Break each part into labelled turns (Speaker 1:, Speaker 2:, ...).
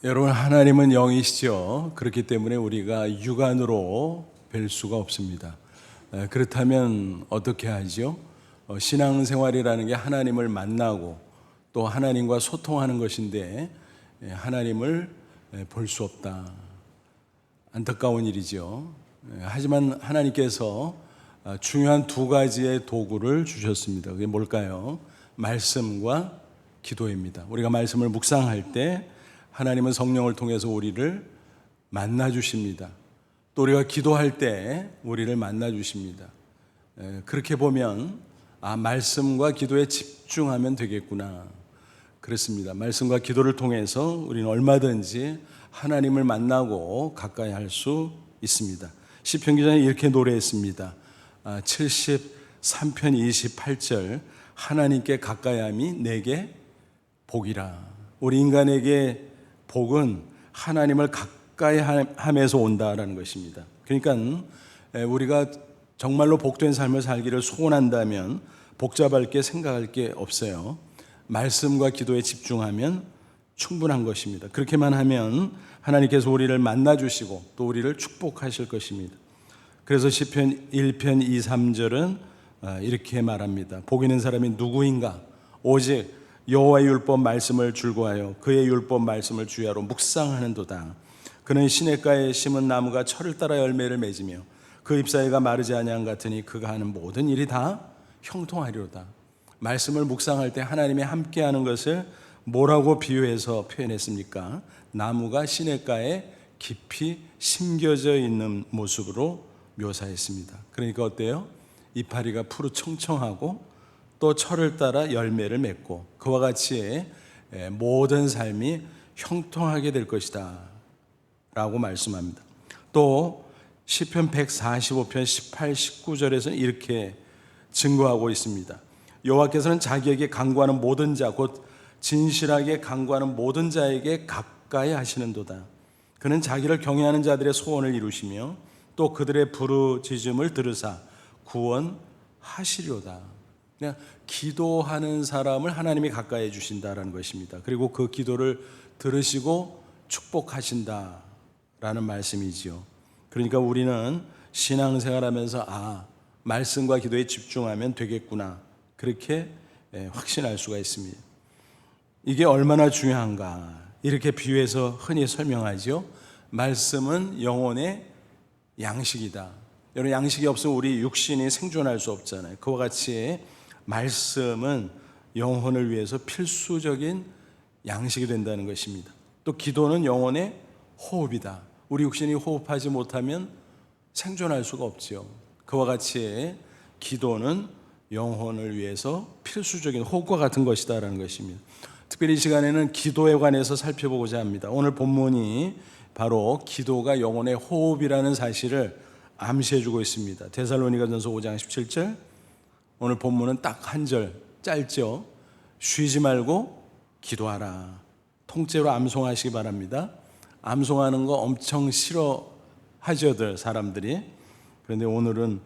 Speaker 1: 여러분, 하나님은 영이시죠. 그렇기 때문에 우리가 육안으로 뵐 수가 없습니다. 그렇다면 어떻게 하죠? 신앙생활이라는 게 하나님을 만나고 또 하나님과 소통하는 것인데 하나님을 볼 수 없다. 안타까운 일이죠. 하지만 하나님께서 중요한 두 가지의 도구를 주셨습니다. 그게 뭘까요? 말씀과 기도입니다. 우리가 말씀을 묵상할 때 하나님은 성령을 통해서 우리를 만나 주십니다. 또 우리가 기도할 때 우리를 만나 주십니다. 그렇게 보면 말씀과 기도에 집중하면 되겠구나. 그렇습니다. 말씀과 기도를 통해서 우리는 얼마든지 하나님을 만나고 가까이 할 수 있습니다. 시편 기자는 이렇게 노래했습니다. 73편 28절 하나님께 가까이함이 내게 복이라. 우리 인간에게 복은 하나님을 가까이 함에서 온다라는 것입니다. 그러니까 우리가 정말로 복된 삶을 살기를 소원한다면 복잡할 게 생각할 게 없어요. 말씀과 기도에 집중하면 충분한 것입니다. 그렇게만 하면 하나님께서 우리를 만나주시고 또 우리를 축복하실 것입니다. 그래서 시편 1편 2, 3절은 이렇게 말합니다. 복 있는 사람이 누구인가? 오직 여호와의 율법 말씀을 줄고하여 그의 율법 말씀을 주야로 묵상하는도다. 그는 시냇가에 심은 나무가 철을 따라 열매를 맺으며 그 잎사귀가 마르지 아니한 같으니 그가 하는 모든 일이 다 형통하리로다. 말씀을 묵상할 때 하나님이 함께하는 것을 뭐라고 비유해서 표현했습니까? 나무가 시냇가에 깊이 심겨져 있는 모습으로 묘사했습니다. 그러니까 어때요? 이파리가 푸르청청하고 또 철을 따라 열매를 맺고 그와 같이 모든 삶이 형통하게 될 것이다 라고 말씀합니다. 또 시편 145편 18, 19절에서는 이렇게 증거하고 있습니다. 여호와께서는 자기에게 간구하는 모든 자 곧 진실하게 간구하는 모든 자에게 가까이 하시는도다. 그는 자기를 경외하는 자들의 소원을 이루시며 또 그들의 부르짖음을 들으사 구원하시리로다. 그냥 기도하는 사람을 하나님이 가까이 해주신다라는 것입니다. 그리고 그 기도를 들으시고 축복하신다라는 말씀이지요. 그러니까 우리는 신앙생활하면서 말씀과 기도에 집중하면 되겠구나 그렇게 확신할 수가 있습니다. 이게 얼마나 중요한가 이렇게 비유해서 흔히 설명하죠. 말씀은 영혼의 양식이다. 여러분, 양식이 없으면 우리 육신이 생존할 수 없잖아요. 그와 같이 말씀은 영혼을 위해서 필수적인 양식이 된다는 것입니다. 또 기도는 영혼의 호흡이다. 우리 육신이 호흡하지 못하면 생존할 수가 없죠. 그와 같이 기도는 영혼을 위해서 필수적인 호흡과 같은 것이다라는 것입니다. 특별히 이 시간에는 기도에 관해서 살펴보고자 합니다. 오늘 본문이 바로 기도가 영혼의 호흡이라는 사실을 암시해주고 있습니다. 데살로니가전서 5장 17절 오늘 본문은 딱 한 절 짧죠. 쉬지 말고 기도하라. 통째로 암송하시기 바랍니다. 암송하는 거 엄청 싫어하죠들 사람들이. 그런데 오늘은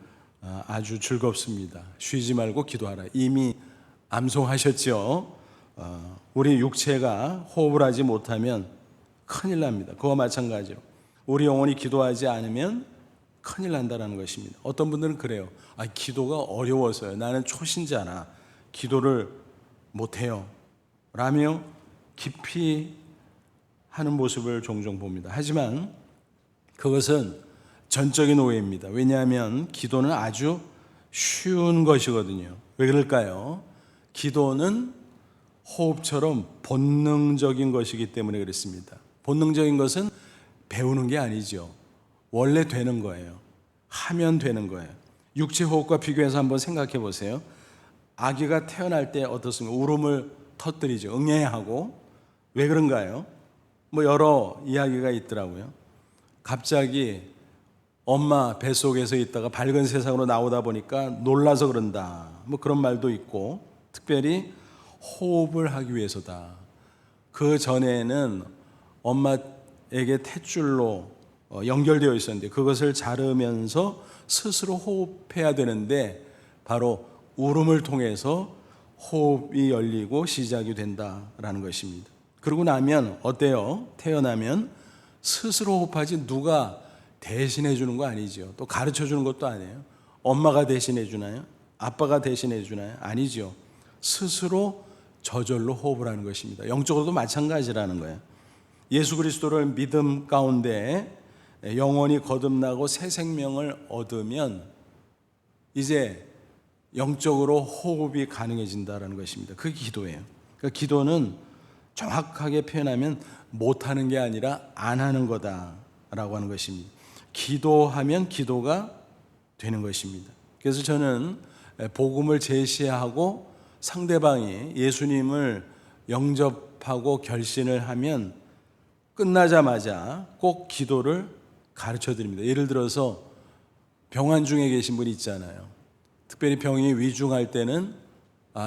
Speaker 1: 아주 즐겁습니다. 쉬지 말고 기도하라. 이미 암송하셨죠. 우리 육체가 호흡을 하지 못하면 큰일 납니다. 그와 마찬가지로 우리 영혼이 기도하지 않으면 큰일 난다는 것입니다. 어떤 분들은 그래요. 기도가 어려워서요. 나는 초신자라 기도를 못해요 라며 깊이 하는 모습을 종종 봅니다. 하지만 그것은 전적인 오해입니다. 왜냐하면 기도는 아주 쉬운 것이거든요. 왜 그럴까요? 기도는 호흡처럼 본능적인 것이기 때문에 그렇습니다. 본능적인 것은 배우는 게 아니죠. 원래 되는 거예요. 하면 되는 거예요. 육체 호흡과 비교해서 한번 생각해 보세요. 아기가 태어날 때 어떻습니까? 울음을 터뜨리죠. 응애하고. 왜 그런가요? 여러 이야기가 있더라고요. 갑자기 엄마 뱃속에서 있다가 밝은 세상으로 나오다 보니까 놀라서 그런다. 그런 말도 있고, 특별히 호흡을 하기 위해서다. 그 전에는 엄마에게 탯줄로 연결되어 있었는데 그것을 자르면서 스스로 호흡해야 되는데 바로 울음을 통해서 호흡이 열리고 시작이 된다라는 것입니다. 그러고 나면 어때요? 태어나면 스스로 호흡하지 누가 대신해 주는 거 아니죠. 또 가르쳐 주는 것도 아니에요. 엄마가 대신해 주나요? 아빠가 대신해 주나요? 아니죠. 스스로 저절로 호흡을 하는 것입니다. 영적으로도 마찬가지라는 거예요. 예수 그리스도를 믿음 가운데 영원히 거듭나고 새 생명을 얻으면 이제 영적으로 호흡이 가능해진다는 것입니다. 그게 기도예요. 그러니까 기도는 정확하게 표현하면 못하는 게 아니라 안 하는 거다라고 하는 것입니다. 기도하면 기도가 되는 것입니다. 그래서 저는 복음을 제시하고 상대방이 예수님을 영접하고 결신을 하면 끝나자마자 꼭 기도를 가르쳐 드립니다. 예를 들어서 병환 중에 계신 분이 있잖아요. 특별히 병이 위중할 때는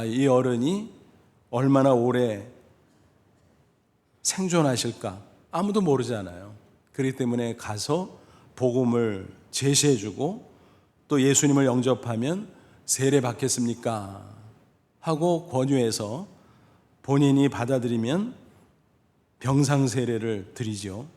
Speaker 1: 이 어른이 얼마나 오래 생존하실까 아무도 모르잖아요. 그렇기 때문에 가서 복음을 제시해주고 또 예수님을 영접하면 세례 받겠습니까? 하고 권유해서 본인이 받아들이면 병상 세례를 드리죠.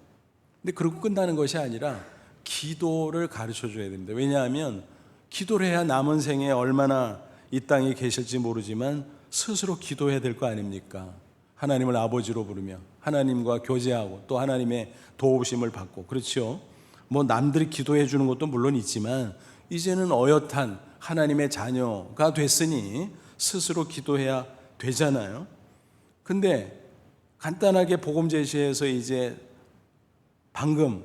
Speaker 1: 근데 그러고 끝나는 것이 아니라 기도를 가르쳐 줘야 됩니다. 왜냐하면 기도를 해야 남은 생에 얼마나 이 땅에 계실지 모르지만 스스로 기도해야 될 거 아닙니까? 하나님을 아버지로 부르며 하나님과 교제하고 또 하나님의 도우심을 받고, 그렇죠? 뭐 남들이 기도해 주는 것도 물론 있지만 이제는 어엿한 하나님의 자녀가 됐으니 스스로 기도해야 되잖아요. 근데 간단하게 복음 제시해서 이제 방금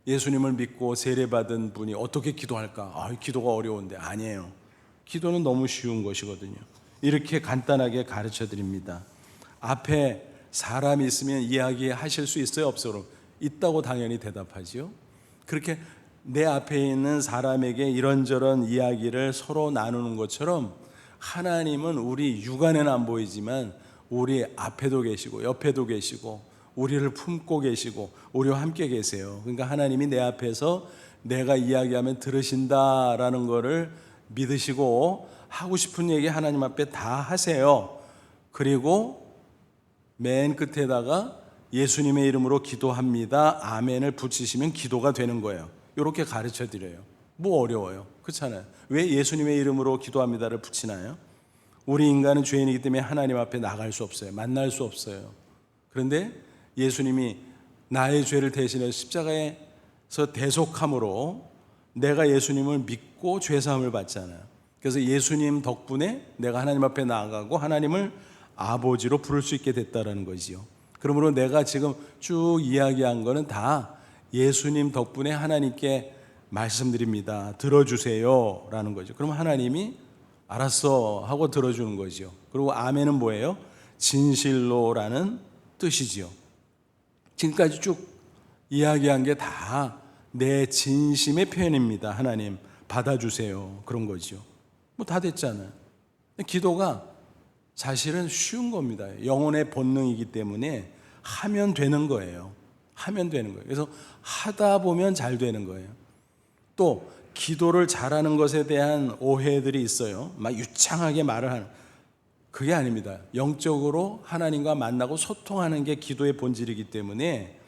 Speaker 1: 예수님을 믿고 세례받은 분이 어떻게 기도할까? 기도가 어려운데. 아니에요. 기도는 너무 쉬운 것이거든요. 이렇게 간단하게 가르쳐 드립니다. 앞에 사람이 있으면 이야기하실 수 있어요? 없어요? 있다고 당연히 대답하지요. 그렇게 내 앞에 있는 사람에게 이런저런 이야기를 서로 나누는 것처럼 하나님은 우리 육안에는 안 보이지만 우리 앞에도 계시고 옆에도 계시고 우리를 품고 계시고 우리와 함께 계세요. 그러니까 하나님이 내 앞에서 내가 이야기하면 들으신다라는 것을 믿으시고 하고 싶은 얘기 하나님 앞에 다 하세요. 그리고 맨 끝에다가 예수님의 이름으로 기도합니다. 아멘을 붙이시면 기도가 되는 거예요. 이렇게 가르쳐 드려요. 뭐 어려워요? 그렇잖아요. 왜 예수님의 이름으로 기도합니다를 붙이나요? 우리 인간은 죄인이기 때문에 하나님 앞에 나갈 수 없어요. 만날 수 없어요. 그런데 예수님이 나의 죄를 대신해 십자가에서 대속함으로 내가 예수님을 믿고 죄사함을 받잖아요. 그래서 예수님 덕분에 내가 하나님 앞에 나아가고 하나님을 아버지로 부를 수 있게 됐다는 거지요. 그러므로 내가 지금 쭉 이야기한 거는 다 예수님 덕분에 하나님께 말씀드립니다. 들어주세요 라는 거죠. 그럼 하나님이 알았어 하고 들어주는 거죠. 그리고 아멘은 뭐예요? 진실로라는 뜻이지요. 지금까지 쭉 이야기한 게 다 내 진심의 표현입니다. 하나님 받아주세요. 그런 거죠. 뭐 다 됐잖아요. 기도가 사실은 쉬운 겁니다. 영혼의 본능이기 때문에 하면 되는 거예요. 하면 되는 거예요. 그래서 하다 보면 잘 되는 거예요. 또 기도를 잘하는 것에 대한 오해들이 있어요. 막 유창하게 말을 하는, 그게 아닙니다. 영적으로 하나님과 만나고 소통하는 게 기도의 본질이기 때문에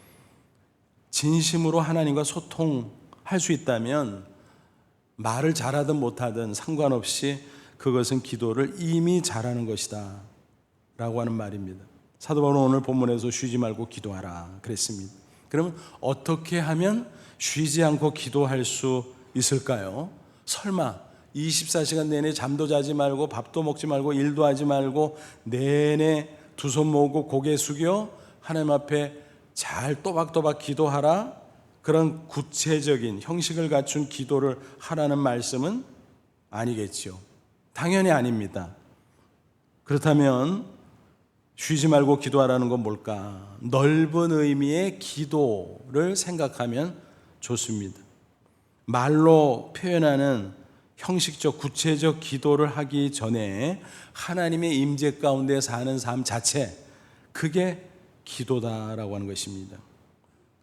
Speaker 1: 진심으로 하나님과 소통할 수 있다면 말을 잘하든 못하든 상관없이 그것은 기도를 이미 잘하는 것이다 라고 하는 말입니다. 사도 바울은 오늘 본문에서 쉬지 말고 기도하라 그랬습니다. 그러면 어떻게 하면 쉬지 않고 기도할 수 있을까요? 설마 24시간 내내 잠도 자지 말고 밥도 먹지 말고 일도 하지 말고 내내 두 손 모으고 고개 숙여 하나님 앞에 잘 또박또박 기도하라, 그런 구체적인 형식을 갖춘 기도를 하라는 말씀은 아니겠죠. 당연히 아닙니다. 그렇다면 쉬지 말고 기도하라는 건 뭘까? 넓은 의미의 기도를 생각하면 좋습니다. 말로 표현하는 형식적 구체적 기도를 하기 전에 하나님의 임재 가운데 사는 삶 자체, 그게 기도다라고 하는 것입니다.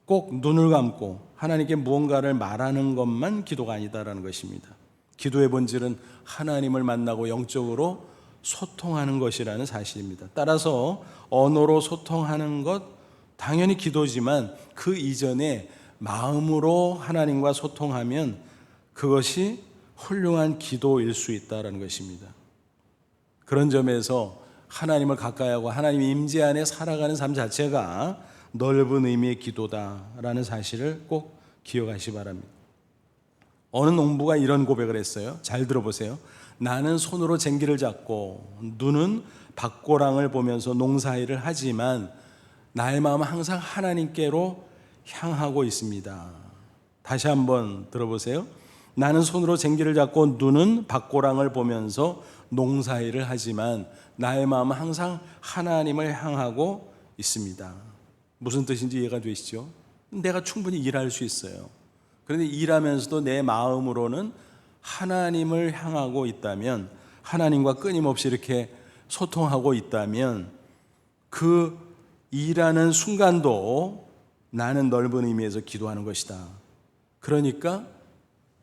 Speaker 1: 꼭 눈을 감고 하나님께 무언가를 말하는 것만 기도가 아니다라는 것입니다. 기도의 본질은 하나님을 만나고 영적으로 소통하는 것이라는 사실입니다. 따라서 언어로 소통하는 것 당연히 기도지만 그 이전에 마음으로 하나님과 소통하면 그것이 훌륭한 기도일 수 있다는 것입니다. 그런 점에서 하나님을 가까이하고 하나님의 임재 안에 살아가는 삶 자체가 넓은 의미의 기도다라는 사실을 꼭 기억하시기 바랍니다. 어느 농부가 이런 고백을 했어요. 잘 들어보세요. 나는 손으로 쟁기를 잡고 눈은 밭고랑을 보면서 농사일을 하지만 나의 마음은 항상 하나님께로 향하고 있습니다. 다시 한번 들어보세요. 나는 손으로 쟁기를 잡고 눈은 밭고랑을 보면서 농사일을 하지만 나의 마음은 항상 하나님을 향하고 있습니다. 무슨 뜻인지 이해가 되시죠? 내가 충분히 일할 수 있어요. 그런데 일하면서도 내 마음으로는 하나님을 향하고 있다면, 하나님과 끊임없이 이렇게 소통하고 있다면 그 일하는 순간도 나는 넓은 의미에서 기도하는 것이다. 그러니까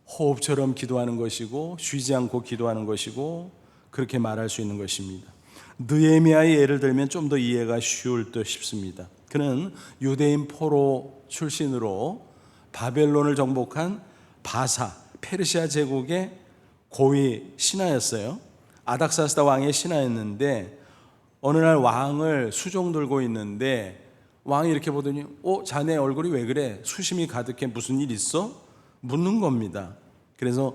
Speaker 1: 호흡처럼 기도하는 것이고 쉬지 않고 기도하는 것이고 그렇게 말할 수 있는 것입니다. 느헤미야의 예를 들면 좀 더 이해가 쉬울 듯 싶습니다. 그는 유대인 포로 출신으로 바벨론을 정복한 바사, 페르시아 제국의 고위 신하였어요. 아닥사스다 왕의 신하였는데 어느 날 왕을 수종 들고 있는데 왕이 이렇게 보더니 자네 얼굴이 왜 그래? 수심이 가득해. 무슨 일 있어? 묻는 겁니다. 그래서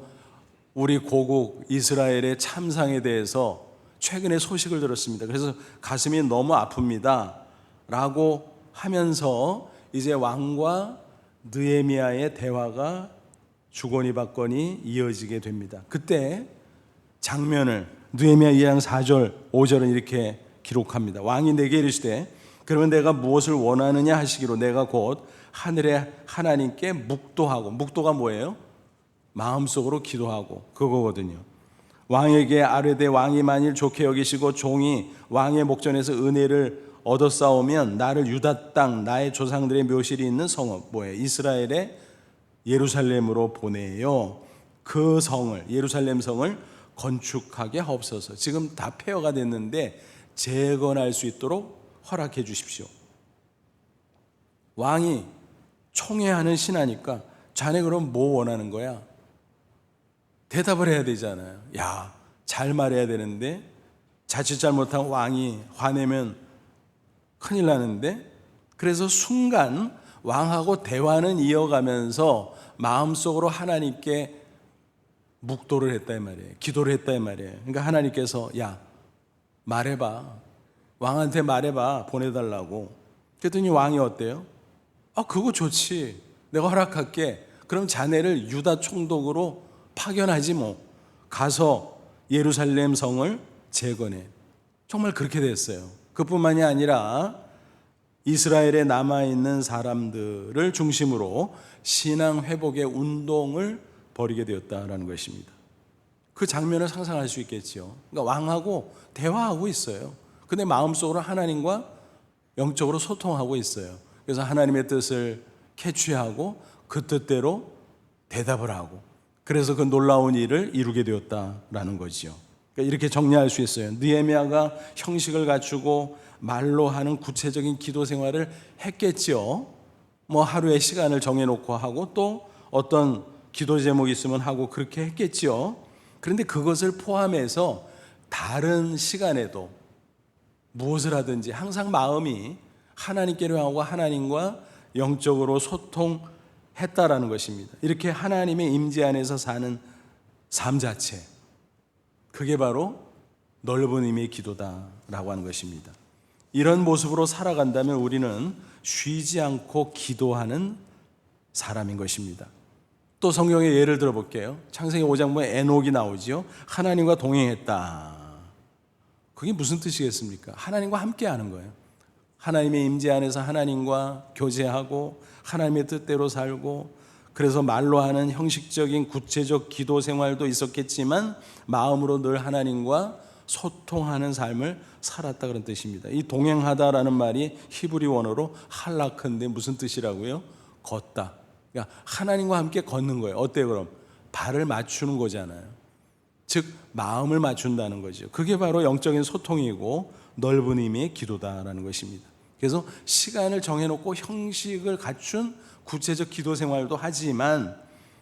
Speaker 1: 우리 고국 이스라엘의 참상에 대해서 최근에 소식을 들었습니다. 그래서 가슴이 너무 아픕니다 라고 하면서 이제 왕과 느헤미야의 대화가 주거니 받거니 이어지게 됩니다. 그때 장면을 느헤미야 2장 4절 5절은 이렇게 기록합니다. 왕이 내게 이르시되 그러면 내가 무엇을 원하느냐 하시기로 내가 곧 하늘의 하나님께 묵도하고, 묵도가 뭐예요? 마음속으로 기도하고 그거거든요. 왕에게 아뢰되 왕이 만일 좋게 여기시고 종이 왕의 목전에서 은혜를 얻어싸우면 나를 유다 땅 나의 조상들의 묘실이 있는 성읍 뭐예요? 이스라엘의 예루살렘으로 보내요. 그 성을, 예루살렘 성을 건축하게 하옵소서. 지금 다 폐허가 됐는데 재건할 수 있도록 허락해 주십시오. 왕이 총애하는 신하니까 자네 그럼 뭐 원하는 거야? 대답을 해야 되잖아요. 야, 잘 말해야 되는데 자칫 잘못하면 왕이 화내면 큰일 나는데, 그래서 순간 왕하고 대화는 이어가면서 마음속으로 하나님께 묵도를 했다 이 말이에요. 기도를 했다 이 말이에요. 그러니까 하나님께서 야, 말해봐. 왕한테 말해봐. 보내달라고. 그랬더니 왕이 어때요? 그거 좋지. 내가 허락할게. 그럼 자네를 유다 총독으로 파견하지 뭐. 가서 예루살렘 성을 재건해. 정말 그렇게 됐어요. 그뿐만이 아니라 이스라엘에 남아있는 사람들을 중심으로 신앙 회복의 운동을 벌이게 되었다는 것입니다. 그 장면을 상상할 수 있겠죠. 그러니까 왕하고 대화하고 있어요. 근데 마음속으로 하나님과 영적으로 소통하고 있어요. 그래서 하나님의 뜻을 캐치하고 그 뜻대로 대답을 하고, 그래서 그 놀라운 일을 이루게 되었다라는 거죠. 그러니까 이렇게 정리할 수 있어요. 느헤미야가 형식을 갖추고 말로 하는 구체적인 기도 생활을 했겠죠. 뭐 하루에 시간을 정해놓고 하고 또 어떤 기도 제목이 있으면 하고 그렇게 했겠죠. 그런데 그것을 포함해서 다른 시간에도 무엇을 하든지 항상 마음이 하나님께로 하고 하나님과 영적으로 소통했다라는 것입니다. 이렇게 하나님의 임재 안에서 사는 삶 자체, 그게 바로 넓은 의미의 기도다라고 하는 것입니다. 이런 모습으로 살아간다면 우리는 쉬지 않고 기도하는 사람인 것입니다. 또 성경의 예를 들어볼게요. 창세기 5장 보면 에녹이 나오죠. 하나님과 동행했다. 그게 무슨 뜻이겠습니까? 하나님과 함께 하는 거예요. 하나님의 임재 안에서 하나님과 교제하고 하나님의 뜻대로 살고, 그래서 말로 하는 형식적인 구체적 기도 생활도 있었겠지만 마음으로 늘 하나님과 소통하는 삶을 살았다 그런 뜻입니다. 이 동행하다라는 말이 히브리 원어로 할라크인데 무슨 뜻이라고요? 걷다. 그러니까 하나님과 함께 걷는 거예요. 어때요 그럼? 발을 맞추는 거잖아요. 즉 마음을 맞춘다는 거죠. 그게 바로 영적인 소통이고 넓은 의미의 기도다라는 것입니다. 그래서 시간을 정해놓고 형식을 갖춘 구체적 기도 생활도 하지만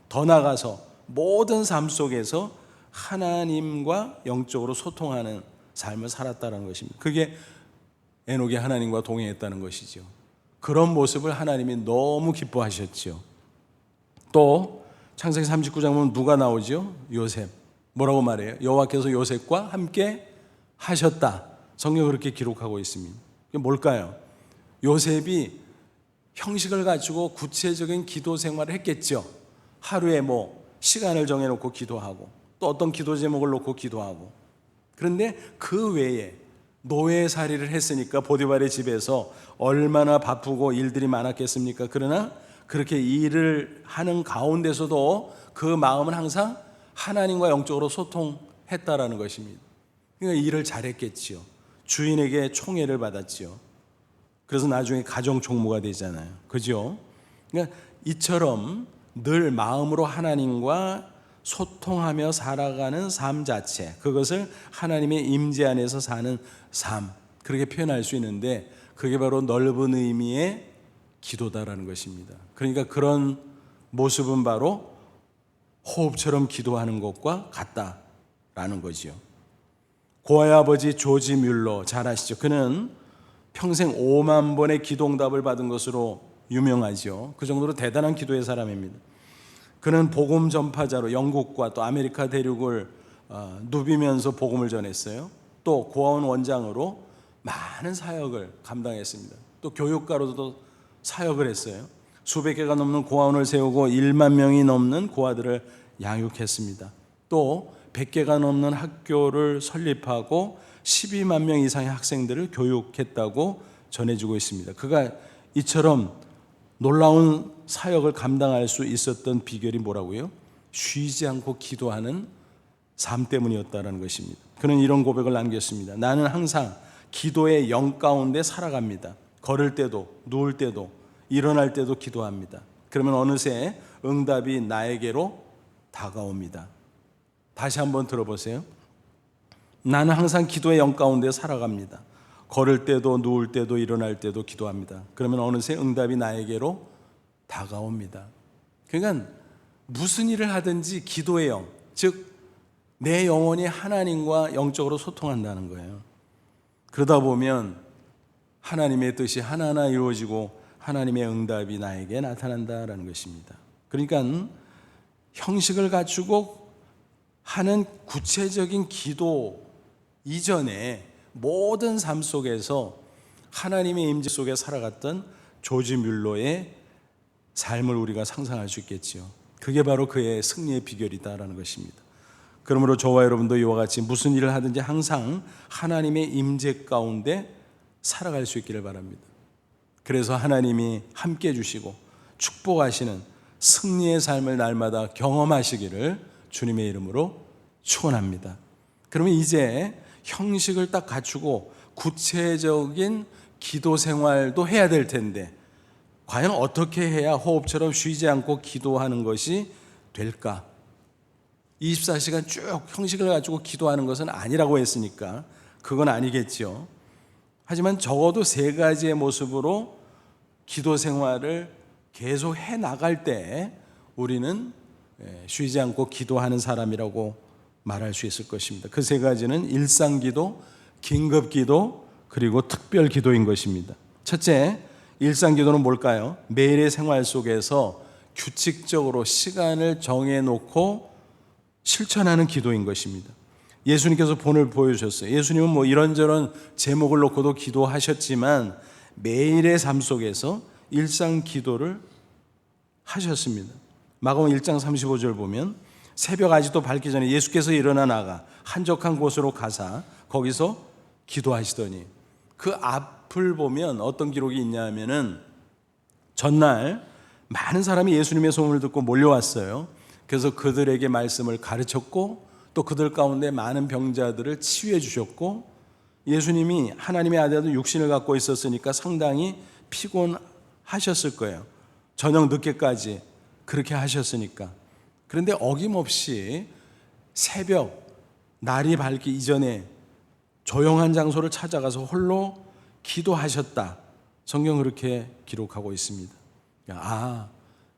Speaker 1: 더 나아가서 모든 삶 속에서 하나님과 영적으로 소통하는 삶을 살았다는 것입니다. 그게 에녹이 하나님과 동행했다는 것이죠. 그런 모습을 하나님이 너무 기뻐하셨죠. 또 창세기 39장 보면 누가 나오죠? 요셉. 뭐라고 말해요? 여호와께서 요셉과 함께 하셨다. 성경이 그렇게 기록하고 있습니다. 이게 뭘까요? 요셉이 형식을 갖추고 구체적인 기도 생활을 했겠죠. 하루에 시간을 정해놓고 기도하고 또 어떤 기도 제목을 놓고 기도하고. 그런데 그 외에 노예살이를 했으니까 보디발의 집에서 얼마나 바쁘고 일들이 많았겠습니까? 그러나 그렇게 일을 하는 가운데서도 그 마음은 항상 하나님과 영적으로 소통했다라는 것입니다. 그러니까 일을 잘했겠지요. 주인에게 총애를 받았지요. 그래서 나중에 가정 총무가 되잖아요. 그죠? 그러니까 이처럼 늘 마음으로 하나님과 소통하며 살아가는 삶 자체, 그것을 하나님의 임재 안에서 사는 삶, 그렇게 표현할 수 있는데 그게 바로 넓은 의미의 기도다라는 것입니다. 그러니까 그런 모습은 바로 호흡처럼 기도하는 것과 같다라는 거지요. 고아의 아버지 조지 뮬러 잘 아시죠? 그는 평생 5만 번의 기도응답을 받은 것으로 유명하죠. 그 정도로 대단한 기도의 사람입니다. 그는 복음 전파자로 영국과 또 아메리카 대륙을 누비면서 복음을 전했어요. 또 고아원 원장으로 많은 사역을 감당했습니다. 또 교육가로도 사역을 했어요. 수백 개가 넘는 고아원을 세우고 1만 명이 넘는 고아들을 양육했습니다. 또 100개가 넘는 학교를 설립하고 12만 명 이상의 학생들을 교육했다고 전해지고 있습니다. 그가 이처럼 놀라운 사역을 감당할 수 있었던 비결이 뭐라고요? 쉬지 않고 기도하는 삶 때문이었다는 것입니다. 그는 이런 고백을 남겼습니다. 나는 항상 기도의 영 가운데 살아갑니다. 걸을 때도 누울 때도 일어날 때도 기도합니다. 그러면 어느새 응답이 나에게로 다가옵니다. 다시 한번 들어보세요. 나는 항상 기도의 영 가운데 살아갑니다. 걸을 때도 누울 때도 일어날 때도 기도합니다. 그러면 어느새 응답이 나에게로 다가옵니다. 그러니까 무슨 일을 하든지 기도의 영, 즉 내 영혼이 하나님과 영적으로 소통한다는 거예요. 그러다 보면 하나님의 뜻이 하나하나 이루어지고 하나님의 응답이 나에게 나타난다라는 것입니다. 그러니까 형식을 갖추고 하는 구체적인 기도 이전에 모든 삶 속에서 하나님의 임재 속에 살아갔던 조지 뮬러의 삶을 우리가 상상할 수 있겠지요. 그게 바로 그의 승리의 비결이다라는 것입니다. 그러므로 저와 여러분도 이와 같이 무슨 일을 하든지 항상 하나님의 임재 가운데 살아갈 수 있기를 바랍니다. 그래서 하나님이 함께 해주시고 축복하시는 승리의 삶을 날마다 경험하시기를 주님의 이름으로 축원합니다. 그러면 이제 형식을 딱 갖추고 구체적인 기도 생활도 해야 될 텐데 과연 어떻게 해야 호흡처럼 쉬지 않고 기도하는 것이 될까? 24시간 쭉 형식을 가지고 기도하는 것은 아니라고 했으니까 그건 아니겠죠. 하지만 적어도 3가지의 모습으로 기도 생활을 계속 해 나갈 때 우리는 쉬지 않고 기도하는 사람이라고 말할 수 있을 것입니다. 그 3가지는 일상기도, 긴급기도, 그리고 특별기도인 것입니다. 첫째, 일상기도는 뭘까요? 매일의 생활 속에서 규칙적으로 시간을 정해놓고 실천하는 기도인 것입니다. 예수님께서 본을 보여주셨어요. 예수님은 이런저런 제목을 놓고도 기도하셨지만 매일의 삶 속에서 일상 기도를 하셨습니다. 마가복음 1장 35절 보면 새벽 아직도 밝기 전에 예수께서 일어나 나가 한적한 곳으로 가사 거기서 기도하시더니 그 앞을 보면 어떤 기록이 있냐 하면은 전날 많은 사람이 예수님의 소문을 듣고 몰려왔어요. 그래서 그들에게 말씀을 가르쳤고 또 그들 가운데 많은 병자들을 치유해 주셨고 예수님이 하나님의 아들도 육신을 갖고 있었으니까 상당히 피곤하셨을 거예요. 저녁 늦게까지 그렇게 하셨으니까. 그런데 어김없이 새벽 날이 밝기 이전에 조용한 장소를 찾아가서 홀로 기도하셨다. 성경 그렇게 기록하고 있습니다.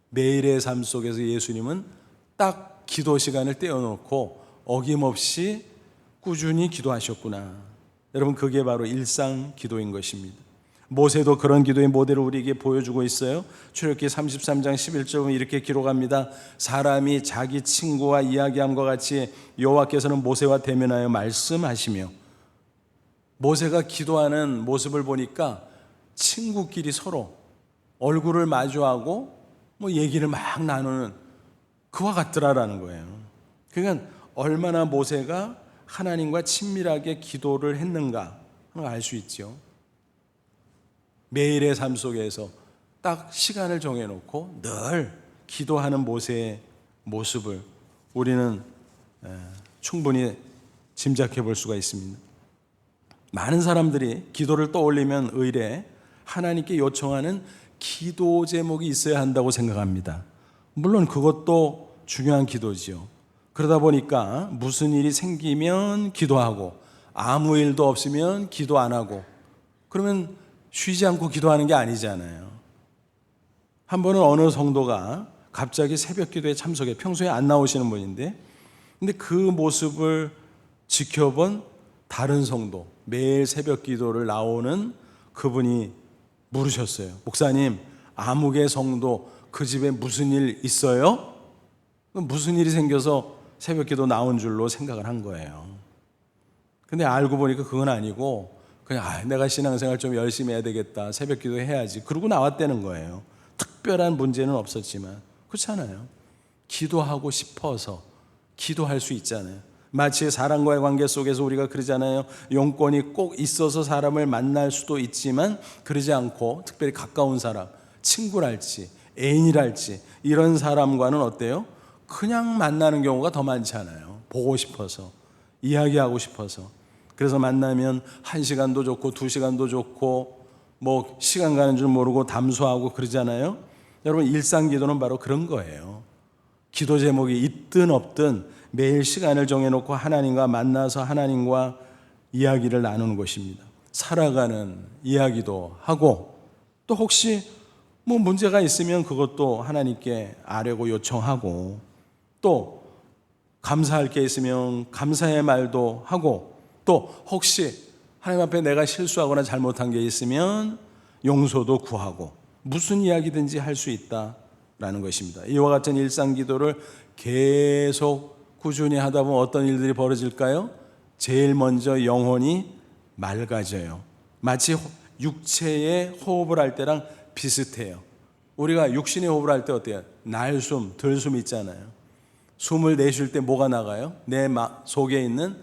Speaker 1: 매일의 삶 속에서 예수님은 딱 기도 시간을 떼어놓고 어김없이 꾸준히 기도하셨구나. 여러분, 그게 바로 일상 기도인 것입니다. 모세도 그런 기도의 모델을 우리에게 보여주고 있어요. 출애굽기 33장 11절은 이렇게 기록합니다. 사람이 자기 친구와 이야기함과 같이 여호와께서는 모세와 대면하여 말씀하시며, 모세가 기도하는 모습을 보니까 친구끼리 서로 얼굴을 마주하고 얘기를 막 나누는 그와 같더라라는 거예요. 그러니까 얼마나 모세가 하나님과 친밀하게 기도를 했는가 알 수 있죠. 매일의 삶 속에서 딱 시간을 정해놓고 늘 기도하는 모세의 모습을 우리는 충분히 짐작해 볼 수가 있습니다. 많은 사람들이 기도를 떠올리면 의례 하나님께 요청하는 기도 제목이 있어야 한다고 생각합니다. 물론 그것도 중요한 기도지요. 그러다 보니까 무슨 일이 생기면 기도하고 아무 일도 없으면 기도 안 하고, 그러면 쉬지 않고 기도하는 게 아니잖아요. 한 번은 어느 성도가 갑자기 새벽 기도에 참석해, 평소에 안 나오시는 분인데, 근데 그 모습을 지켜본 다른 성도, 매일 새벽 기도를 나오는 그분이 물으셨어요. 목사님, 아무개 성도 그 집에 무슨 일 있어요? 무슨 일이 생겨서 새벽 기도 나온 줄로 생각을 한 거예요. 근데 알고 보니까 그건 아니고 그냥 내가 신앙생활 좀 열심히 해야 되겠다, 새벽 기도 해야지, 그러고 나왔다는 거예요. 특별한 문제는 없었지만. 그렇잖아요. 기도하고 싶어서 기도할 수 있잖아요. 마치 사람과의 관계 속에서 우리가 그러잖아요. 용건이 꼭 있어서 사람을 만날 수도 있지만 그러지 않고 특별히 가까운 사람, 친구랄지 애인이랄지 이런 사람과는 어때요? 그냥 만나는 경우가 더 많잖아요. 보고 싶어서, 이야기하고 싶어서. 그래서 만나면 1시간도 좋고 2시간도 좋고 시간 가는 줄 모르고 담소하고 그러잖아요. 여러분, 일상기도는 바로 그런 거예요. 기도 제목이 있든 없든 매일 시간을 정해놓고 하나님과 만나서 하나님과 이야기를 나누는 것입니다. 살아가는 이야기도 하고, 또 혹시 문제가 있으면 그것도 하나님께 아뢰고 요청하고, 또 감사할 게 있으면 감사의 말도 하고, 또 혹시 하나님 앞에 내가 실수하거나 잘못한 게 있으면 용서도 구하고, 무슨 이야기든지 할 수 있다라는 것입니다. 이와 같은 일상 기도를 계속 꾸준히 하다 보면 어떤 일들이 벌어질까요? 제일 먼저 영혼이 맑아져요. 마치 육체의 호흡을 할 때랑 비슷해요. 우리가 육신의 호흡을 할 때 어때요? 날숨, 들숨 있잖아요. 숨을 내쉴 때 뭐가 나가요? 내 속에 있는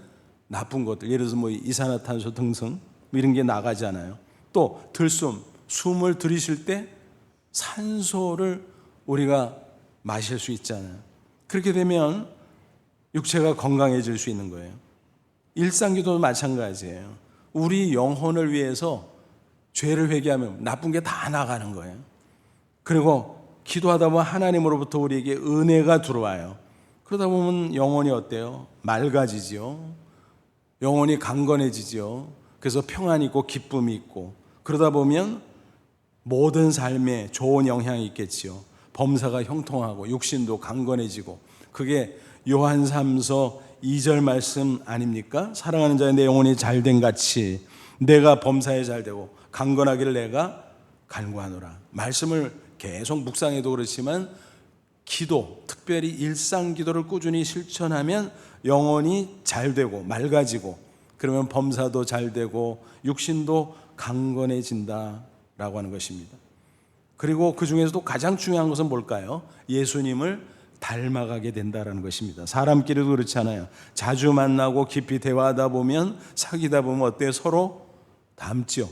Speaker 1: 나쁜 것들, 예를 들어서 이산화탄소 등등 이런 게 나가잖아요. 또 들숨, 숨을 들이쉴 때 산소를 우리가 마실 수 있잖아요. 그렇게 되면 육체가 건강해질 수 있는 거예요. 일상기도도 마찬가지예요. 우리 영혼을 위해서 죄를 회개하면 나쁜 게 다 나가는 거예요. 그리고 기도하다 보면 하나님으로부터 우리에게 은혜가 들어와요. 그러다 보면 영혼이 어때요? 맑아지죠. 영혼이 강건해지죠. 그래서 평안이 있고 기쁨이 있고, 그러다 보면 모든 삶에 좋은 영향이 있겠지요. 범사가 형통하고 육신도 강건해지고. 그게 요한 3서 2절 말씀 아닙니까? 사랑하는 자의 내 영혼이 잘된 같이 내가 범사에 잘되고 강건하기를 내가 간구하노라. 말씀을 계속 묵상해도 그렇지만 기도, 특별히 일상 기도를 꾸준히 실천하면 영혼이 잘되고 맑아지고, 그러면 범사도 잘되고 육신도 강건해진다라고 하는 것입니다. 그리고 그 중에서도 가장 중요한 것은 뭘까요? 예수님을 닮아가게 된다라는 것입니다. 사람끼리도 그렇잖아요. 자주 만나고 깊이 대화하다 보면, 사귀다 보면 어때요? 서로 닮죠.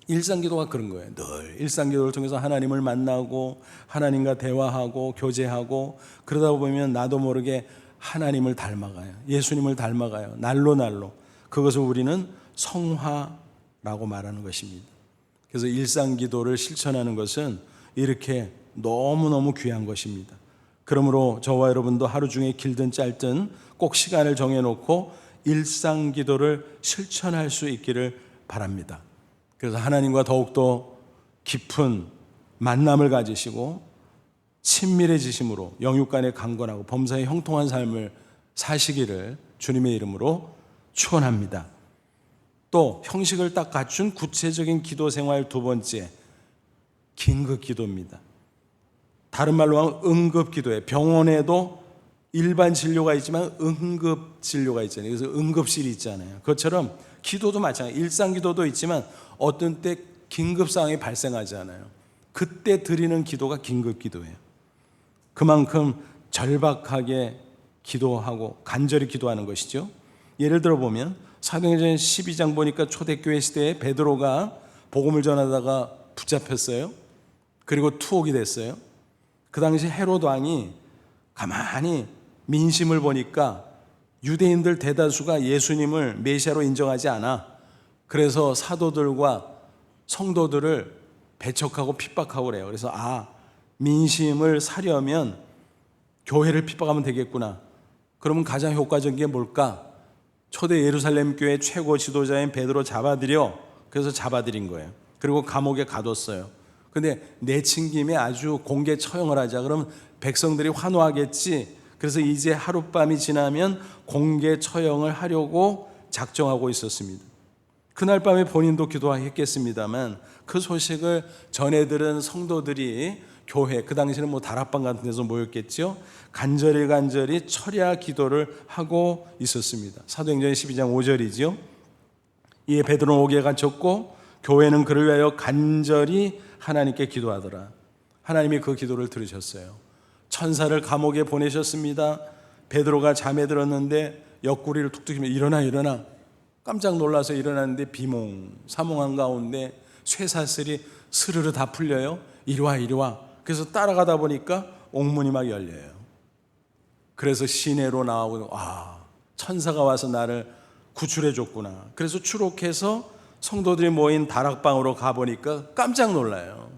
Speaker 1: 일상기도가 그런 거예요. 늘 일상기도를 통해서 하나님을 만나고 하나님과 대화하고 교제하고, 그러다 보면 나도 모르게 하나님을 닮아가요. 예수님을 닮아가요. 날로. 그것을 우리는 성화라고 말하는 것입니다. 그래서 일상기도를 실천하는 것은 이렇게 너무너무 귀한 것입니다. 그러므로 저와 여러분도 하루 중에 길든 짧든 꼭 시간을 정해놓고 일상 기도를 실천할 수 있기를 바랍니다. 그래서 하나님과 더욱더 깊은 만남을 가지시고 친밀해지심으로 영육 간에 강건하고 범사에 형통한 삶을 사시기를 주님의 이름으로 축원합니다. 또 형식을 딱 갖춘 구체적인 기도 생활 두 번째, 긴급 기도입니다. 다른 말로 하면 응급 기도예요. 병원에도 일반 진료가 있지만 응급 진료가 있잖아요. 그래서 응급실이 있잖아요. 그것처럼 기도도 마찬가지예요. 일상 기도도 있지만 어떤 때 긴급 상황이 발생하잖아요. 그때 드리는 기도가 긴급 기도예요. 그만큼 절박하게 기도하고 간절히 기도하는 것이죠. 예를 들어 보면 사도행전 12장 보니까 초대교회 시대에 베드로가 복음을 전하다가 붙잡혔어요. 그리고 투옥이 됐어요. 그 당시 헤롯 왕이 가만히 민심을 보니까 유대인들 대다수가 예수님을 메시아로 인정하지 않아. 그래서 사도들과 성도들을 배척하고 핍박하고 그래요. 그래서 민심을 사려면 교회를 핍박하면 되겠구나. 그러면 가장 효과적인 게 뭘까? 초대 예루살렘 교회 최고 지도자인 베드로 잡아들여. 그래서 잡아들인 거예요. 그리고 감옥에 가뒀어요. 근데 내친 김에 아주 공개 처형을 하자. 그러면 백성들이 환호하겠지. 그래서 이제 하룻밤이 지나면 공개 처형을 하려고 작정하고 있었습니다. 그날 밤에 본인도 기도했겠습니다만 그 소식을 전해 들은 성도들이 교회, 그 당시에는 뭐 다락방 같은 데서 모였겠죠. 간절히 철야 기도를 하고 있었습니다. 사도행전 12장 5절이죠. 이에 베드로는 옥에 갇혔고 교회는 그를 위하여 간절히 하나님께 기도하더라. 하나님이 그 기도를 들으셨어요. 천사를 감옥에 보내셨습니다. 베드로가 잠에 들었는데 옆구리를 툭 튀기며 일어나. 깜짝 놀라서 일어났는데 사몽한 가운데 쇠사슬이 스르르 다 풀려요. 이리 와. 그래서 따라가다 보니까 옥문이 막 열려요. 그래서 시내로 나오고 천사가 와서 나를 구출해 줬구나. 그래서 추록해서 성도들이 모인 다락방으로 가보니까 깜짝 놀라요.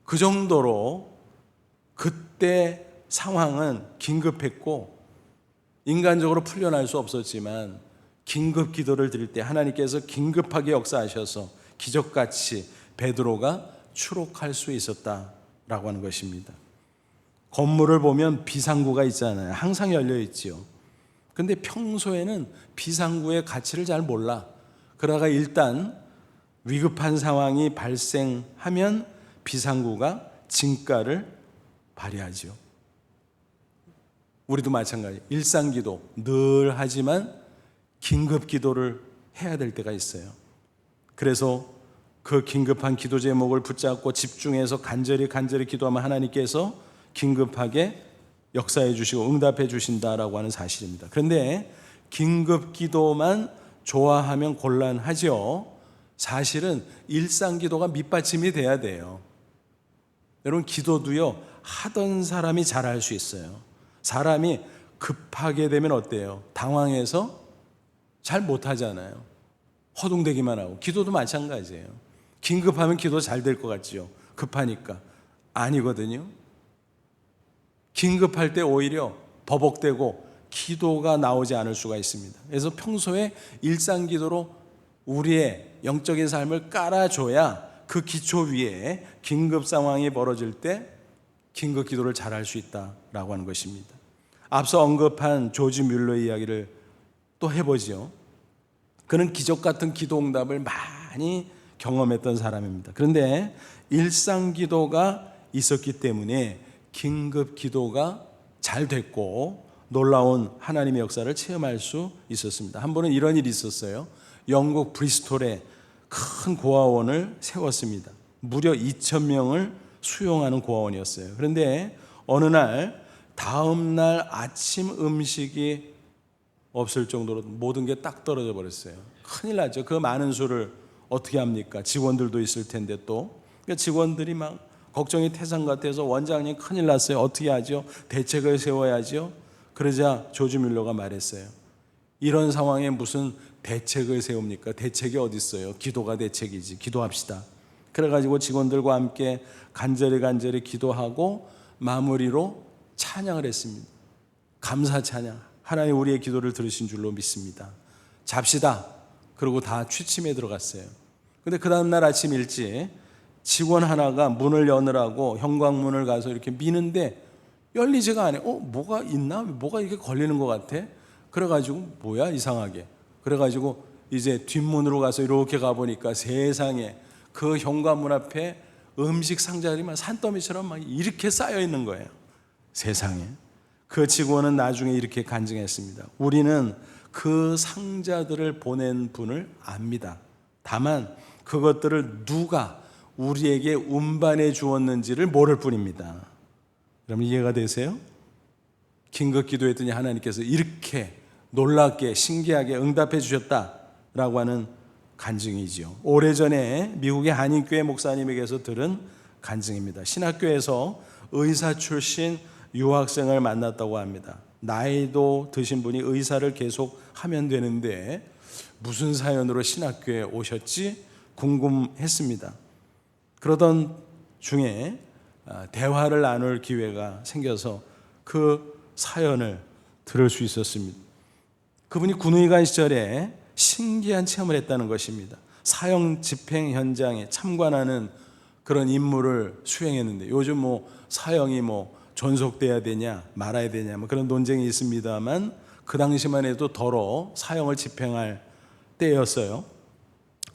Speaker 1: 그 정도로 그때 상황은 긴급했고 인간적으로 풀려날 수 없었지만 긴급 기도를 드릴 때 하나님께서 긴급하게 역사하셔서 기적같이 베드로가 추록할 수 있었다라고 하는 것입니다. 건물을 보면 비상구가 있잖아요. 항상 열려 있지요. 근데 평소에는 비상구의 가치를 잘 몰라. 그러다가 일단 위급한 상황이 발생하면 비상구가 진가를 발휘하죠. 우리도 마찬가지. 일상기도 늘 하지만 긴급 기도를 해야 될 때가 있어요. 그래서 그 긴급한 기도 제목을 붙잡고 집중해서 간절히 기도하면 하나님께서 긴급하게 역사해 주시고 응답해 주신다라고 하는 사실입니다. 그런데 긴급 기도만 좋아하면 곤란하죠. 사실은 일상 기도가 밑받침이 돼야 돼요. 여러분, 기도도요, 하던 사람이 잘할 수 있어요. 사람이 급하게 되면 어때요? 당황해서 잘 못하잖아요. 허둥대기만 하고. 기도도 마찬가지예요. 긴급하면 기도 잘 될 것 같죠. 급하니까. 아니거든요. 긴급할 때 오히려 버벅대고 기도가 나오지 않을 수가 있습니다. 그래서 평소에 일상 기도로 우리의 영적인 삶을 깔아줘야 그 기초 위에 긴급 상황이 벌어질 때 긴급 기도를 잘할 수 있다라고 하는 것입니다. 앞서 언급한 조지 뮬러의 이야기를 또 해보죠. 그는 기적 같은 기도 응답을 많이 경험했던 사람입니다. 그런데 일상 기도가 있었기 때문에 긴급 기도가 잘 됐고 놀라운 하나님의 역사를 체험할 수 있었습니다. 한 번은 이런 일이 있었어요. 영국 브리스톨에 큰 고아원을 세웠습니다. 무려 2,000명을 수용하는 고아원이었어요. 그런데 어느 날 다음 날 아침 음식이 없을 정도로 모든 게 딱 떨어져 버렸어요. 큰일 났죠. 그 많은 수를 어떻게 합니까? 직원들도 있을 텐데 또. 그러니까 직원들이 막 걱정이 태산 같아서 원장님 큰일 났어요. 어떻게 하죠? 대책을 세워야죠. 그러자 조지 뮬러가 말했어요. 이런 상황에 무슨 대책을 세웁니까? 대책이 어디 있어요? 기도가 대책이지. 기도합시다. 그래가지고 직원들과 함께 간절히 기도하고 마무리로 찬양을 했습니다. 감사 찬양. 하나님 우리의 기도를 들으신 줄로 믿습니다. 잡시다. 그러고 다 취침에 들어갔어요. 근데 그 다음날 아침 일찍 직원 하나가 문을 여느라고 현관문을 가서 이렇게 미는데 열리지가 않아요. 뭐가 있나? 뭐가 이렇게 걸리는 것 같아? 그래가지고 뭐야 이상하게. 그래가지고 이제 뒷문으로 가서 이렇게 가보니까 세상에 그 현관문 앞에 음식 상자들이 막 산더미처럼 막 이렇게 쌓여 있는 거예요. 세상에. 그 직원은 나중에 이렇게 간증했습니다. 우리는 그 상자들을 보낸 분을 압니다. 다만 그것들을 누가 우리에게 운반해 주었는지를 모를 뿐입니다. 여러분 이해가 되세요? 긴급 기도했더니 하나님께서 이렇게 놀랍게 신기하게 응답해 주셨다라고 하는 간증이지요. 오래전에 미국의 한인교회 목사님에게서 들은 간증입니다. 신학교에서 의사 출신 유학생을 만났다고 합니다. 나이도 드신 분이 의사를 계속 하면 되는데 무슨 사연으로 신학교에 오셨지 궁금했습니다. 그러던 중에 대화를 나눌 기회가 생겨서 그 사연을 들을 수 있었습니다. 그분이 군의관 시절에 신기한 체험을 했다는 것입니다. 사형 집행 현장에 참관하는 그런 임무를 수행했는데 요즘 사형이 존속돼야 되냐 말아야 되냐 그런 논쟁이 있습니다만 그 당시만 해도 더러 사형을 집행할 때였어요.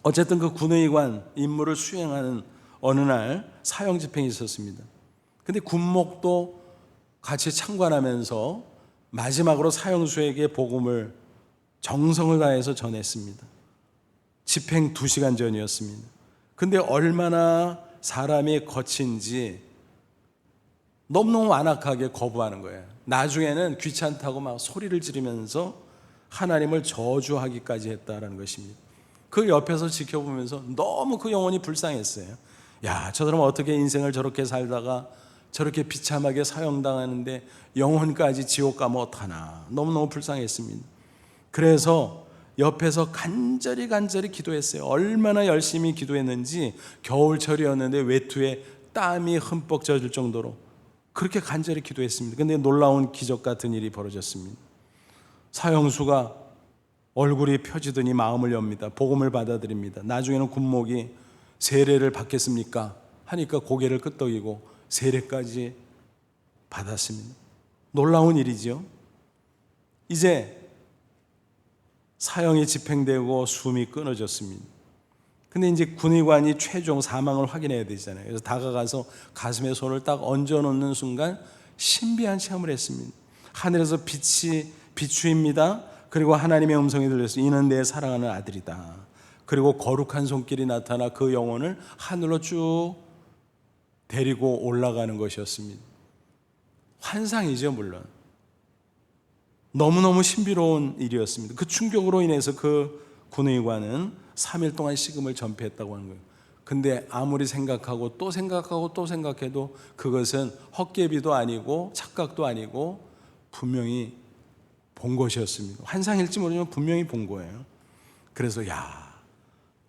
Speaker 1: 어쨌든 그 군의관 임무를 수행하는 어느 날 사형 집행이 있었습니다. 근데 군목도 같이 참관하면서 마지막으로 사형수에게 복음을 정성을 다해서 전했습니다. 집행 2시간 전이었습니다. 근데 얼마나 사람이 거친지 너무너무 완악하게 거부하는 거예요. 나중에는 귀찮다고 막 소리를 지르면서 하나님을 저주하기까지 했다라는 것입니다. 그 옆에서 지켜보면서 너무 그 영혼이 불쌍했어요. 야, 저 사람 어떻게 인생을 저렇게 살다가 저렇게 비참하게 사형당하는데 영혼까지 지옥 가면 어떡하나. 너무너무 불쌍했습니다. 그래서 옆에서 간절히 기도했어요. 얼마나 열심히 기도했는지 겨울철이었는데 외투에 땀이 흠뻑 젖을 정도로 그렇게 간절히 기도했습니다. 근데 놀라운 기적 같은 일이 벌어졌습니다. 사형수가 얼굴이 펴지더니 마음을 엽니다. 복음을 받아들입니다. 나중에는 군목이 세례를 받겠습니까? 하니까 고개를 끄덕이고 세례까지 받았습니다. 놀라운 일이죠. 이제 사형이 집행되고 숨이 끊어졌습니다. 근데 이제 군의관이 최종 사망을 확인해야 되잖아요. 그래서 다가가서 가슴에 손을 딱 얹어놓는 순간 신비한 체험을 했습니다. 하늘에서 빛이 비추입니다. 그리고 하나님의 음성이 들려서 이는 내 사랑하는 아들이다. 그리고 거룩한 손길이 나타나 그 영혼을 하늘로 쭉 데리고 올라가는 것이었습니다. 환상이죠, 물론. 너무너무 신비로운 일이었습니다. 그 충격으로 인해서 그 군의관은 3일 동안 식음을 전폐했다고 하는 거예요. 근데 아무리 생각하고 또 생각하고 또 생각해도 그것은 헛개비도 아니고 착각도 아니고 분명히 본 것이었습니다. 환상일지 모르지만 분명히 본 거예요. 그래서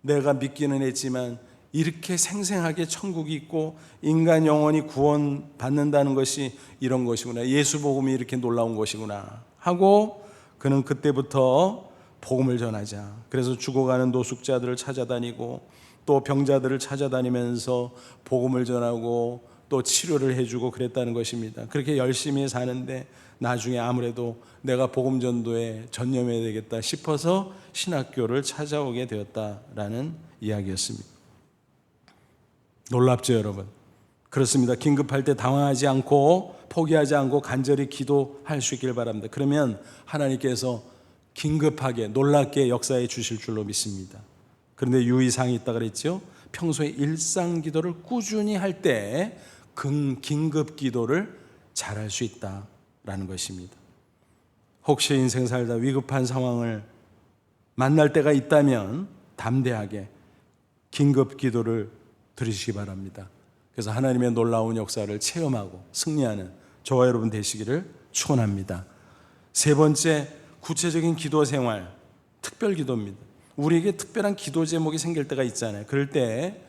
Speaker 1: 내가 믿기는 했지만 이렇게 생생하게 천국이 있고 인간 영혼이 구원받는다는 것이 이런 것이구나. 예수 복음이 이렇게 놀라운 것이구나 하고 그는 그때부터 복음을 전하자. 그래서 죽어가는 노숙자들을 찾아다니고 또 병자들을 찾아다니면서 복음을 전하고 또 치료를 해주고 그랬다는 것입니다. 그렇게 열심히 사는데 나중에 아무래도 내가 복음 전도에 전념해야 되겠다 싶어서 신학교를 찾아오게 되었다라는 이야기였습니다. 놀랍죠, 여러분? 그렇습니다. 긴급할 때 당황하지 않고 포기하지 않고 간절히 기도할 수 있길 바랍니다. 그러면 하나님께서 긴급하게 놀랍게 역사해 주실 줄로 믿습니다. 그런데 유의사항이 있다고 그랬죠. 평소에 일상 기도를 꾸준히 할 때 긴급 기도를 잘할 수 있다라는 것입니다. 혹시 인생 살다 위급한 상황을 만날 때가 있다면 담대하게 긴급 기도를 드리시기 바랍니다. 그래서 하나님의 놀라운 역사를 체험하고 승리하는 저와 여러분 되시기를 축원합니다. 세 번째, 구체적인 기도 생활, 특별 기도입니다. 우리에게 특별한 기도 제목이 생길 때가 있잖아요. 그럴 때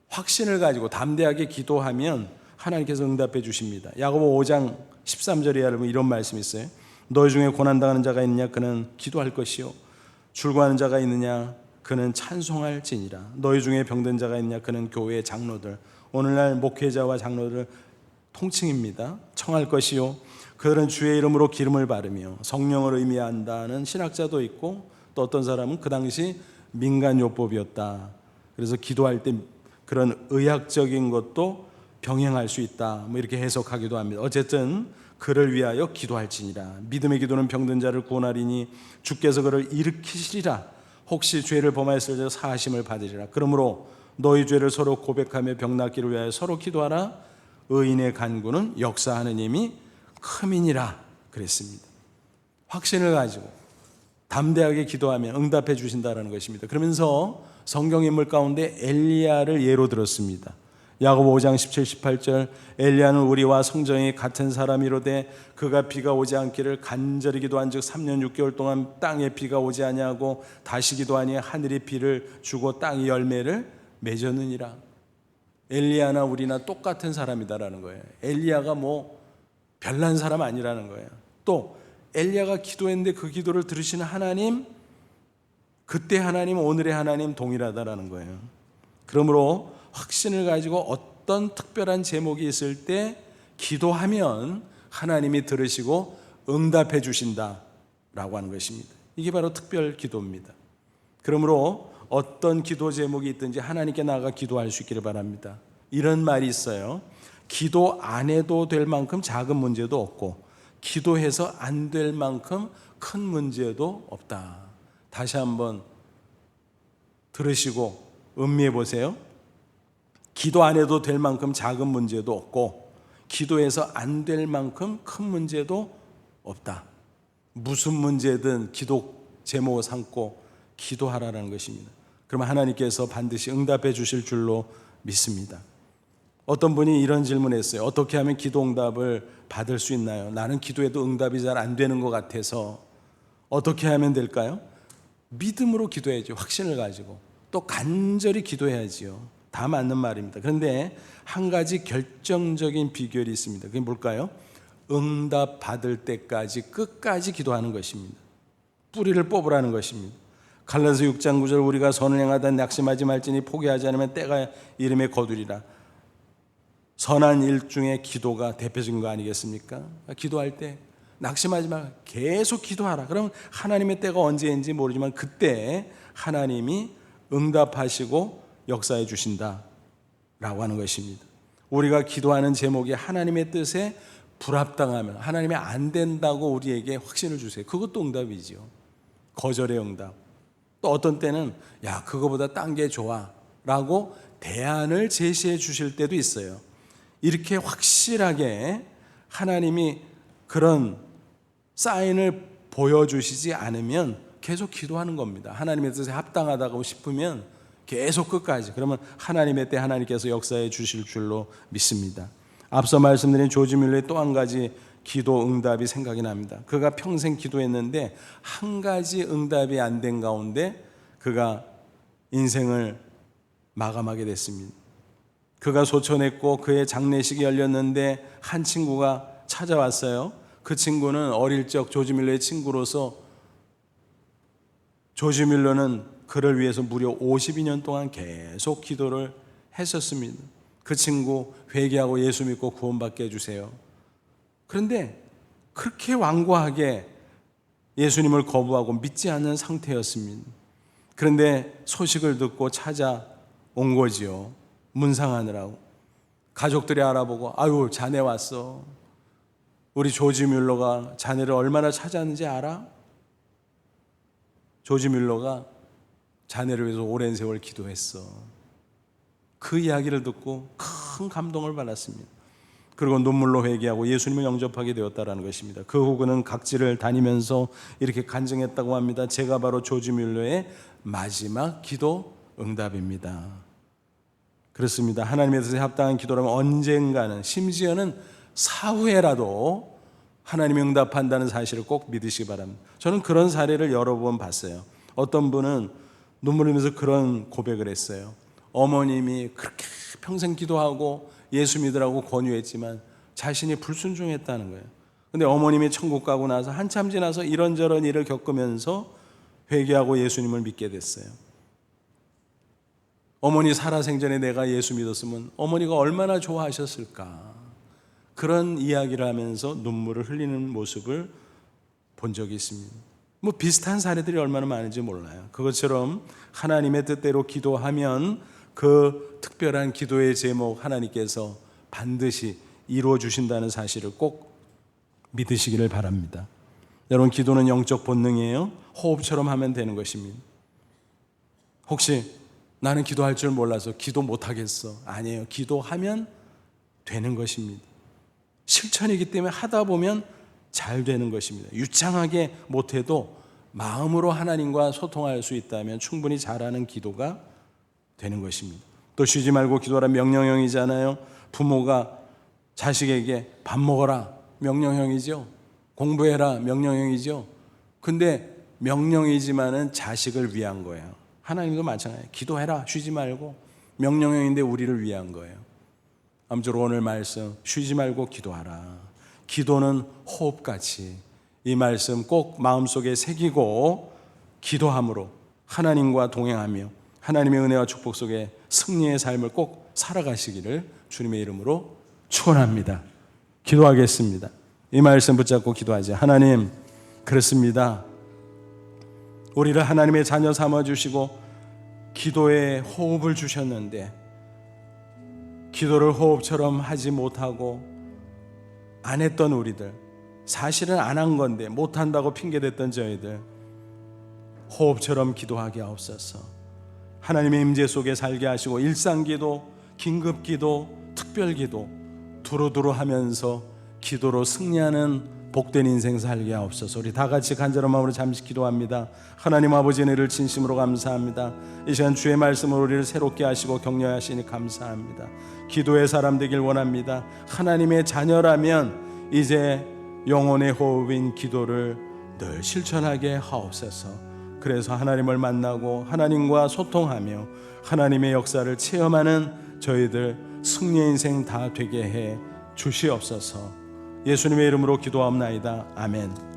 Speaker 1: 확신을 가지고 담대하게 기도하면 하나님께서 응답해 주십니다. 야고보 5장 13절에 여러분 이런 말씀이 있어요. 너희 중에 고난당하는 자가 있느냐 그는 기도할 것이요 줄구하는 자가 있느냐 그는 찬송할지니라. 너희 중에 병든 자가 있느냐 그는 교회 장로들, 오늘날 목회자와 장로들 통칭입니다. 청할 것이요 그들은 주의 이름으로 기름을 바르며 성령을 의미한다는 신학자도 있고, 또 어떤 사람은 그 당시 민간요법이었다. 그래서 기도할 때 그런 의학적인 것도 병행할 수 있다, 뭐 이렇게 해석하기도 합니다. 어쨌든 그를 위하여 기도할지니라. 믿음의 기도는 병든 자를 구원하리니 주께서 그를 일으키시리라. 혹시 죄를 범하였을 때 사하심을 받으리라. 그러므로 너희 죄를 서로 고백하며 병 낫기를 위하여 서로 기도하라. 의인의 간구는 역사하는 힘이 큼이니라 그랬습니다. 확신을 가지고 담대하게 기도하면 응답해 주신다는 것입니다. 그러면서 성경 인물 가운데 엘리야를 예로 들었습니다. 야고보 5장 17, 18절 엘리야는 우리와 성정이 같은 사람이로되 그가 비가 오지 않기를 간절히 기도한즉 3년 6개월 동안 땅에 비가 오지 아니하고 다시 기도하니 하늘이 비를 주고 땅이 열매를 맺었느니라. 엘리야나 우리나 똑같은 사람이다라는 거예요. 엘리야가 뭐 별난 사람 아니라는 거예요. 또 엘리야가 기도했는데 그 기도를 들으시는 하나님, 그때 하나님, 오늘의 하나님 동일하다라는 거예요. 그러므로 확신을 가지고 어떤 특별한 제목이 있을 때 기도하면 하나님이 들으시고 응답해 주신다라고 하는 것입니다. 이게 바로 특별 기도입니다. 그러므로 어떤 기도 제목이 있든지 하나님께 나아가 기도할 수 있기를 바랍니다. 이런 말이 있어요. 기도 안 해도 될 만큼 작은 문제도 없고 기도해서 안 될 만큼 큰 문제도 없다. 다시 한번 들으시고 음미해 보세요. 기도 안 해도 될 만큼 작은 문제도 없고 기도해서 안 될 만큼 큰 문제도 없다. 무슨 문제든 기도 제목 삼고 기도하라는 것입니다. 그러면 하나님께서 반드시 응답해 주실 줄로 믿습니다. 어떤 분이 이런 질문을 했어요. 어떻게 하면 기도 응답을 받을 수 있나요? 나는 기도해도 응답이 잘 안 되는 것 같아서 어떻게 하면 될까요? 믿음으로 기도해야죠. 확신을 가지고. 또 간절히 기도해야지요. 다 맞는 말입니다. 그런데 한 가지 결정적인 비결이 있습니다. 그게 뭘까요? 응답 받을 때까지 끝까지 기도하는 것입니다. 뿌리를 뽑으라는 것입니다. 갈라디아서 6장 9절 우리가 선을 행하다 낙심하지 말지니 포기하지 않으면 때가 이름에 거두리라. 선한 일 중에 기도가 대표적인 거 아니겠습니까? 기도할 때 낙심하지 마. 계속 기도하라. 그럼 하나님의 때가 언제인지 모르지만 그때 하나님이 응답하시고 역사해 주신다라고 하는 것입니다. 우리가 기도하는 제목이 하나님의 뜻에 불합당하면 하나님이 안 된다고 우리에게 확신을 주세요. 그것도 응답이지요. 거절의 응답. 또 어떤 때는 야 그거보다 딴 게 좋아 라고 대안을 제시해 주실 때도 있어요. 이렇게 확실하게 하나님이 그런 사인을 보여주시지 않으면 계속 기도하는 겁니다. 하나님의 뜻에 합당하다고 싶으면 계속 끝까지. 그러면 하나님의 때 하나님께서 역사해 주실 줄로 믿습니다. 앞서 말씀드린 조지 뮬러의 또 한 가지 기도 응답이 생각이 납니다. 그가 평생 기도했는데 한 가지 응답이 안 된 가운데 그가 인생을 마감하게 됐습니다. 그가 소천했고 그의 장례식이 열렸는데 한 친구가 찾아왔어요. 그 친구는 어릴 적 조지 뮬러의 친구로서 조지 뮬러는 그를 위해서 무려 52년 동안 계속 기도를 했었습니다. 그 친구 회개하고 예수 믿고 구원받게 해주세요. 그런데 그렇게 완고하게 예수님을 거부하고 믿지 않는 상태였습니다. 그런데 소식을 듣고 찾아온 거지요. 문상하느라고. 가족들이 알아보고 아유 자네 왔어. 우리 조지 뮬러가 자네를 얼마나 찾았는지 알아? 조지 뮬러가 자네를 위해서 오랜 세월 기도했어. 그 이야기를 듣고 큰 감동을 받았습니다. 그리고 눈물로 회개하고 예수님을 영접하게 되었다는 것입니다. 그 후 그는 각지를 다니면서 이렇게 간증했다고 합니다. 제가 바로 조지 뮬러의 마지막 기도 응답입니다. 그렇습니다. 하나님의 뜻에 합당한 기도라면 언젠가는, 심지어는 사후에라도 하나님이 응답한다는 사실을 꼭 믿으시기 바랍니다. 저는 그런 사례를 여러 번 봤어요. 어떤 분은 눈물 흘리면서 그런 고백을 했어요. 어머님이 그렇게 평생 기도하고 예수 믿으라고 권유했지만 자신이 불순종했다는 거예요. 근데 어머님이 천국 가고 나서 한참 지나서 이런저런 일을 겪으면서 회개하고 예수님을 믿게 됐어요. 어머니 살아생전에 내가 예수 믿었으면 어머니가 얼마나 좋아하셨을까. 그런 이야기를 하면서 눈물을 흘리는 모습을 본 적이 있습니다. 뭐 비슷한 사례들이 얼마나 많은지 몰라요. 그것처럼 하나님의 뜻대로 기도하면 그 특별한 기도의 제목 하나님께서 반드시 이루어 주신다는 사실을 꼭 믿으시기를 바랍니다. 여러분, 기도는 영적 본능이에요. 호흡처럼 하면 되는 것입니다. 혹시 나는 기도할 줄 몰라서 기도 못하겠어. 아니에요. 기도하면 되는 것입니다. 실천이기 때문에 하다 보면 잘 되는 것입니다. 유창하게 못해도 마음으로 하나님과 소통할 수 있다면 충분히 잘하는 기도가 되는 것입니다. 또 쉬지 말고 기도하라 명령형이잖아요. 부모가 자식에게 밥 먹어라 명령형이죠. 공부해라 명령형이죠. 근데 명령이지만은 자식을 위한 거예요. 하나님도 마찬가지예요. 기도해라 쉬지 말고 명령형인데 우리를 위한 거예요. 아무쪼록 오늘 말씀 쉬지 말고 기도하라. 기도는 호흡같이 이 말씀 꼭 마음속에 새기고 기도함으로 하나님과 동행하며 하나님의 은혜와 축복 속에 승리의 삶을 꼭 살아가시기를 주님의 이름으로 축원합니다. 기도하겠습니다. 이 말씀 붙잡고 기도하지. 하나님, 그렇습니다. 우리를 하나님의 자녀 삼아주시고 기도에 호흡을 주셨는데 기도를 호흡처럼 하지 못하고 안 했던 우리들, 사실은 안 한 건데 못한다고 핑계댔던 저희들 호흡처럼 기도하게 하옵소서. 하나님의 임재 속에 살게 하시고 일상기도, 긴급기도, 특별기도 두루두루 하면서 기도로 승리하는 복된 인생 살게 하옵소서. 우리 다 같이 간절한 마음으로 잠시 기도합니다. 하나님 아버지 은혜를 진심으로 감사합니다. 이 시간 주의 말씀으로 우리를 새롭게 하시고 격려하시니 감사합니다. 기도의 사람 되길 원합니다. 하나님의 자녀라면 이제 영혼의 호흡인 기도를 늘 실천하게 하옵소서. 그래서 하나님을 만나고 하나님과 소통하며 하나님의 역사를 체험하는 저희들 승리의 인생 다 되게 해 주시옵소서. 예수님의 이름으로 기도하옵나이다. 아멘.